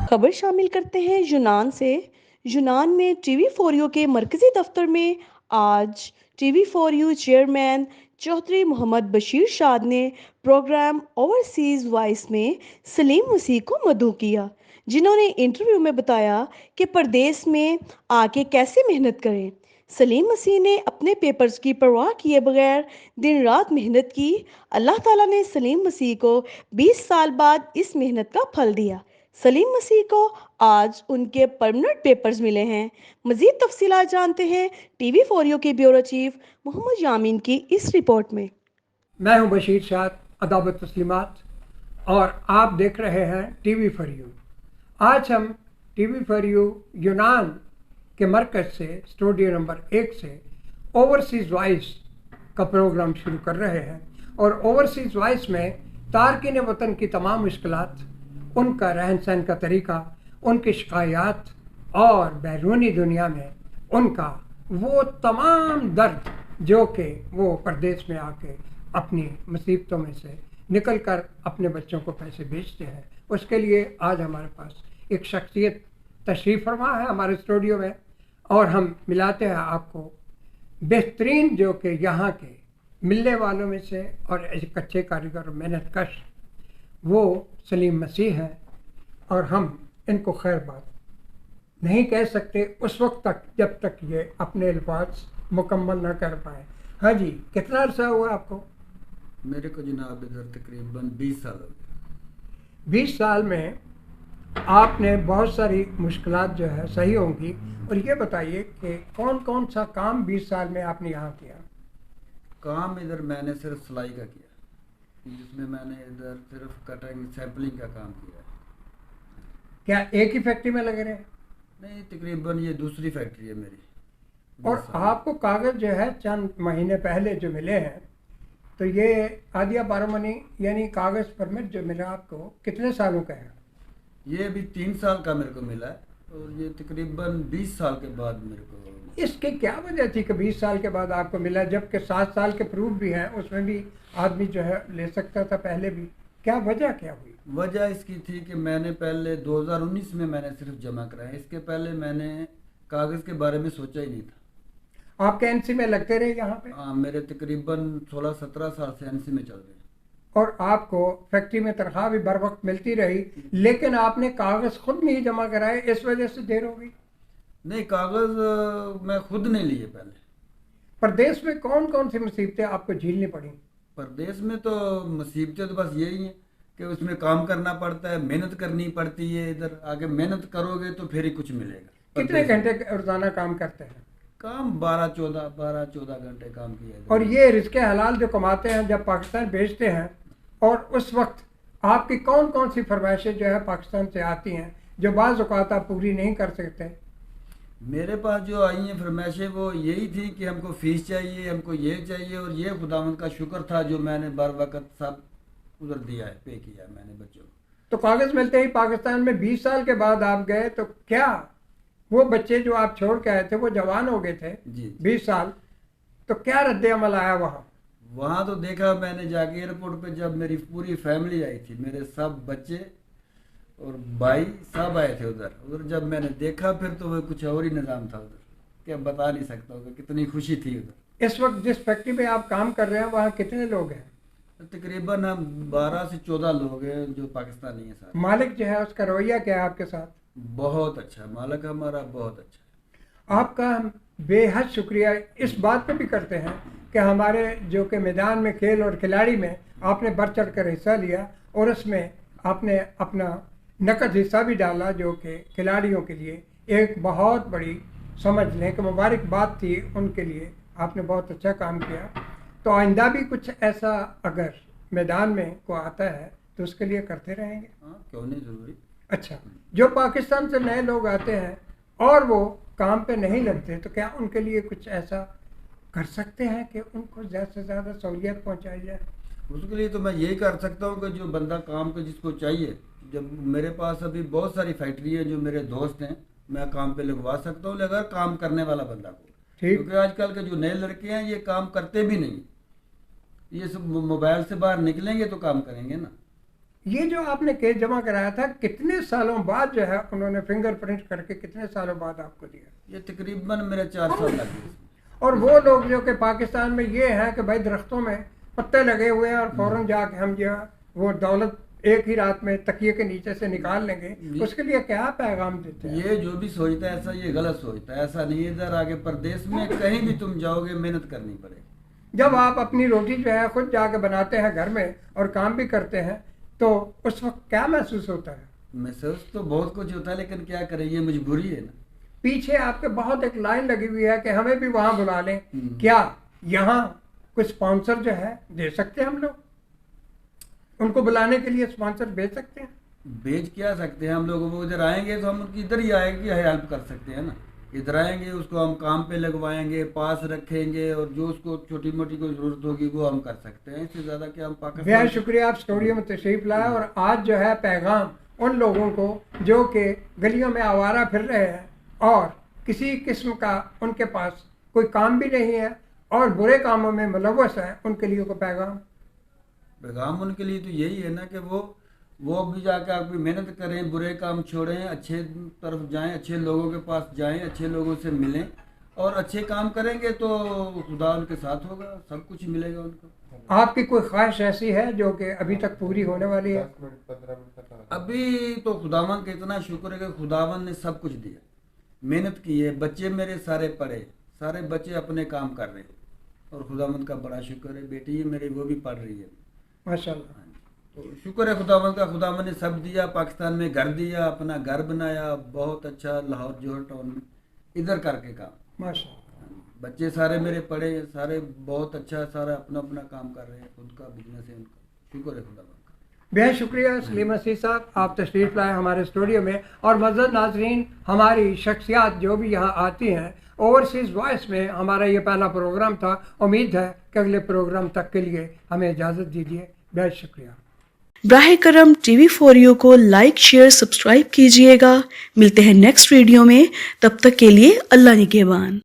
खबर शामिल करते हैं यूनान से। यूनान में टीवी फॉर यू के मरकजी दफ्तर में आज TV for you chairman Chaudhry Mohammad Bashir Shad ने प्रोग्राम ओवरसीज वॉइस में सलीम मसीह को मदऊ किया, जिन्होंने इंटरव्यू में बताया कि परदेस में आके कैसे मेहनत करें। सलीम मसीह ने अपने पेपर्स की परवाह किए बगैर दिन रात मेहनत की। अल्लाह ताला ने सलीम मसीह को 20 साल बाद इस मेहनत का फल दिया। सलीम मसीह को आज उनके परमानेंट पेपर्स मिले हैं। मजीद तफसीलात जानते हैं टीवी फोरियो के ब्यूरो चीफ मोहम्मद यामीन की इस रिपोर्ट में। मैं हूं बशीर शाद, अदाब तस्लीमात, और आप देख रहे हैं टीवी फॉर यू। आज हम टीवी फॉर यू यूनान के मरकज़ से स्टूडियो नंबर 1 से ओवरसीज़ वॉइस का प्रोग्राम शुरू कर रहे हैं। और ओवरसीज़ वॉइस में तारकीन वतन की तमाम मुश्किलात, उनका रहन सहन का तरीका, उनकी शिकायत और बैरूनी दुनिया में उनका वो तमाम दर्द जो कि वो परदेश में आके अपनी मुसीबतों में से निकल कर अपने बच्चों को पैसे भेजते हैं, उसके लिए आज हमारे पास एक शख्सियत तशरीफ़ फरमा है हमारे स्टूडियो में। और हम मिलाते हैं आपको बेहतरीन जो कि यहाँ के मिलने वालों में से और एक अच्छे कारीगर मेहनत कश वो सलीम मसीह हैं। और हम इनको खैर बात नहीं कह सकते उस वक्त तक जब तक ये अपने अल्फाज मुकम्मल ना कर पाए। हाँ जी, कितना अर्सा हुआ आपको? मेरे को जनाब इधर तकरीबन 20 साल हो गए। 20 साल में आपने बहुत सारी मुश्किलात जो है सही होंगी। और ये बताइए कि कौन कौन सा काम 20 साल में आपने यहाँ किया? काम इधर मैंने सिर्फ सिलाई का किया, जिसमें मैंने इधर सिर्फ कटिंग सैम्पलिंग का काम किया है। क्या एक ही फैक्ट्री में लगे रहे? नहीं, तकरीबन ये दूसरी फैक्ट्री है मेरी। और आपको कागज़ जो है चंद महीने पहले जो मिले हैं, तो ये आदिया बारहमनी यानी कागज़ परमिट जो मिला आपको कितने सालों का है? ये अभी 3 साल का मेरे को मिला है, और ये तकरीबन 20 साल के बाद मेरे को। इसकी क्या वजह थी कि 20 साल के बाद आपको मिला, जबकि 7 साल के प्रूफ भी हैं, उसमें भी आदमी जो है ले सकता था पहले भी? क्या वजह क्या हुई? वजह इसकी थी कि मैंने पहले 2019 में मैंने सिर्फ जमा कराया, इसके पहले मैंने कागज़ के बारे में सोचा ही नहीं था। आपके एनसी में लगते रहे यहाँ पे? हाँ, मेरे तकरीबन 16-17 साल से एनसी में चल रहे हैं। और आपको फैक्ट्री में तनख्वाह भी बर वक्त मिलती रही, लेकिन आपने कागज़ खुद नहीं जमा कराए, इस वजह से देर हो गई? नहीं, कागज़ मैं खुद नहीं लिए पहले। प्रदेश में कौन कौन सी मुसीबतें आपको झेलनी पड़ी? प्रदेश में तो मुसीबतें तो बस यही हैं कि उसमें काम करना पड़ता है, मेहनत करनी पड़ती है। इधर आगे मेहनत करोगे तो फिर ही कुछ मिलेगा। कितने घंटे रोजाना काम करते हैं? काम 12-14 घंटे काम किया। और ये रिज़्क़े हलाल जो कमाते हैं जब पाकिस्तान भेजते हैं, और उस वक्त आपकी कौन कौन सी फरमाइशें जो है पाकिस्तान से आती हैं जो बाज़ औक़ात आप पूरी नहीं कर सकते? मेरे पास जो आई हैं फरमाइशें वो यही थी कि हमको फ़ीस चाहिए, हमको ये चाहिए, और ये खुदावंद का शुक्र था जो मैंने बर वक्त सब उधर दिया है, पे किया है मैंने बच्चों को। तो कागज़ मिलते ही पाकिस्तान में 20 साल के बाद आप गए, तो क्या वो बच्चे जो आप छोड़ के आए थे वो जवान हो गए थे? जी। 20 साल, तो क्या रद्द अमल आया वहाँ? वहाँ तो देखा मैंने जाके एयरपोर्ट पे, जब मेरी पूरी फैमिली आई थी, मेरे सब बच्चे और भाई सब आए थे उधर जब मैंने देखा, फिर तो वो कुछ और ही निज़ाम था उधर, क्या बता नहीं सकता होगा कितनी खुशी थी उधर। इस वक्त जिस फैक्ट्री में आप काम कर रहे हैं वहाँ कितने लोग हैं? तकरीबन हम 12 से 14 लोग हैं जो पाकिस्तानी हैं सारे। मालिक जो है उसका रवैया क्या है आपके साथ? बहुत अच्छा, मालिक हमारा बहुत अच्छा है। आपका हम बेहद शुक्रिया इस बात पे भी करते हैं कि हमारे जो कि मैदान में खेल और खिलाड़ी में आपने बढ़ चढ़ कर हिस्सा लिया, और उसमें आपने अपना नकद हिस्सा भी डाला, जो कि खिलाड़ियों के लिए एक बहुत बड़ी समझ लें कि मुबारकबाद थी उनके लिए। आपने बहुत अच्छा काम किया। तो आइंदा भी कुछ ऐसा अगर मैदान में को आता है तो उसके लिए करते रहेंगे? हाँ, क्यों नहीं, ज़रूरी। अच्छा, जो पाकिस्तान से नए लोग आते हैं और वो काम पे नहीं लगते, तो क्या उनके लिए कुछ ऐसा कर सकते हैं कि उनको ज़्यादा से ज़्यादा सहूलियत पहुंचाई जाए? उसके लिए तो मैं यही कर सकता हूँ कि जो बंदा काम पे जिसको चाहिए, जब मेरे पास अभी बहुत सारी फैक्ट्री है जो मेरे दोस्त हैं, मैं काम पे लगवा सकता हूँ, अगर काम करने वाला बंदा को। ठीक। क्योंकि आजकल के जो नए लड़के हैं ये काम करते भी नहीं, ये सब मोबाइल से बाहर निकलेंगे तो काम करेंगे ना। یہ جو آپ نے کیس جمع کرایا تھا کتنے سالوں بعد جو ہے انہوں نے فنگر پرنٹ کر کے کتنے سالوں بعد آپ کو دیا؟ یہ تقریباً میرے 4 سال لگ گئے. اور وہ لوگ جو کہ پاکستان میں یہ ہیں کہ بھائی درختوں میں پتے لگے ہوئے ہیں اور فوراً جا کے ہم جو وہ دولت ایک ہی رات میں تکیے کے نیچے سے نکال لیں گے، اس کے لیے کیا پیغام دیتے ہیں؟ یہ جو بھی سوچتا ہے ایسا یہ غلط سوچتا ہے. ایسا نہیں ہے. ادھر آگے پردیس میں کہیں بھی تم جاؤ گے محنت کرنی پڑے گی. جب آپ اپنی روٹی جو ہے خود جا کے بناتے ہیں گھر میں اور کام بھی کرتے ہیں تو اس وقت کیا محسوس ہوتا ہے؟ محسوس تو بہت کچھ ہوتا ہے لیکن کیا کریں یہ مجبوری ہے نا. پیچھے آپ کے بہت ایک لائن لگی ہوئی ہے کہ ہمیں بھی وہاں بلا لیں. کیا یہاں کچھ اسپانسر جو ہے دے سکتے ہیں ہم لوگ؟ ان کو بلانے کے لیے اسپانسر بھیج سکتے ہیں؟ بھیج کیا سکتے ہیں ہم لوگ. وہ ادھر آئیں گے تو ہم ان کی ادھر ہی آئے گی ہیلپ کر سکتے ہیں نا. ادھر آئیں گے اس کو ہم کام پہ لگوائیں گے، پاس رکھیں گے، اور جو اس کو چھوٹی موٹی کوئی ضرورت ہوگی وہ ہم کر سکتے ہیں. اس سے زیادہ کیا ہم پاکستان. بہت شکریہ آپ اسٹوڈیو میں تشریف لائے اور آج جو ہے پیغام ان لوگوں کو جو کہ گلیوں میں آوارہ پھر رہے ہیں اور کسی قسم کا ان کے پاس کوئی کام بھی نہیں ہے اور برے کاموں میں ملوث ہیں، ان کے لیے کوئی پیغام ان کے لیے تو یہی ہے نا کہ وہ بھی جا کے آپ بھی محنت کریں، برے کام چھوڑیں، اچھے طرف جائیں، اچھے لوگوں کے پاس جائیں، اچھے لوگوں سے ملیں اور اچھے کام کریں گے تو خدا ان کے ساتھ ہوگا، سب کچھ ملے گا ان کو. آپ کی کوئی خواہش ایسی ہے جو کہ ابھی تک پوری ہونے والی ہے؟ ابھی تو خداوند کا اتنا شکر ہے کہ خداوند نے سب کچھ دیا. محنت کی ہے، بچے میرے سارے پڑھے، سارے بچے اپنے کام کر رہے ہیں اور خداوند کا بڑا شکر ہے. بیٹی ہے میری وہ بھی پڑھ رہی ہے ماشاءاللہ. تو شکر ہے خداوند کا. خداوند نے سب دیا، پاکستان میں گھر دیا، اپنا گھر بنایا بہت اچھا لاہور جوہر ٹاؤن میں، ادھر کر کے کام. ماشاءاللہ. بچے سارے میرے پڑھے، سارے بہت اچھا، سارا اپنا اپنا کام کر رہے ہیں، خود کا بزنس ہے ان کا. شکر ہے خداوند کا. بہت شکریہ سلیم مسیح صاحب، آپ تشریف لائے ہمارے اسٹوڈیو میں. اور معزز ناظرین، ہماری شخصیات جو بھی یہاں آتی ہیں اوورسیز وائس میں ہمارا یہ پہلا پروگرام تھا. امید ہے کہ اگلے پروگرام تک کے لیے ہمیں اجازت دیجیے. بہت شکریہ. براہ کرم TV4U کو لائک، شیئر، سبسکرائب کیجیے گا. ملتے ہیں نیکسٹ ویڈیو میں، تب تک کے لیے اللہ نگہبان.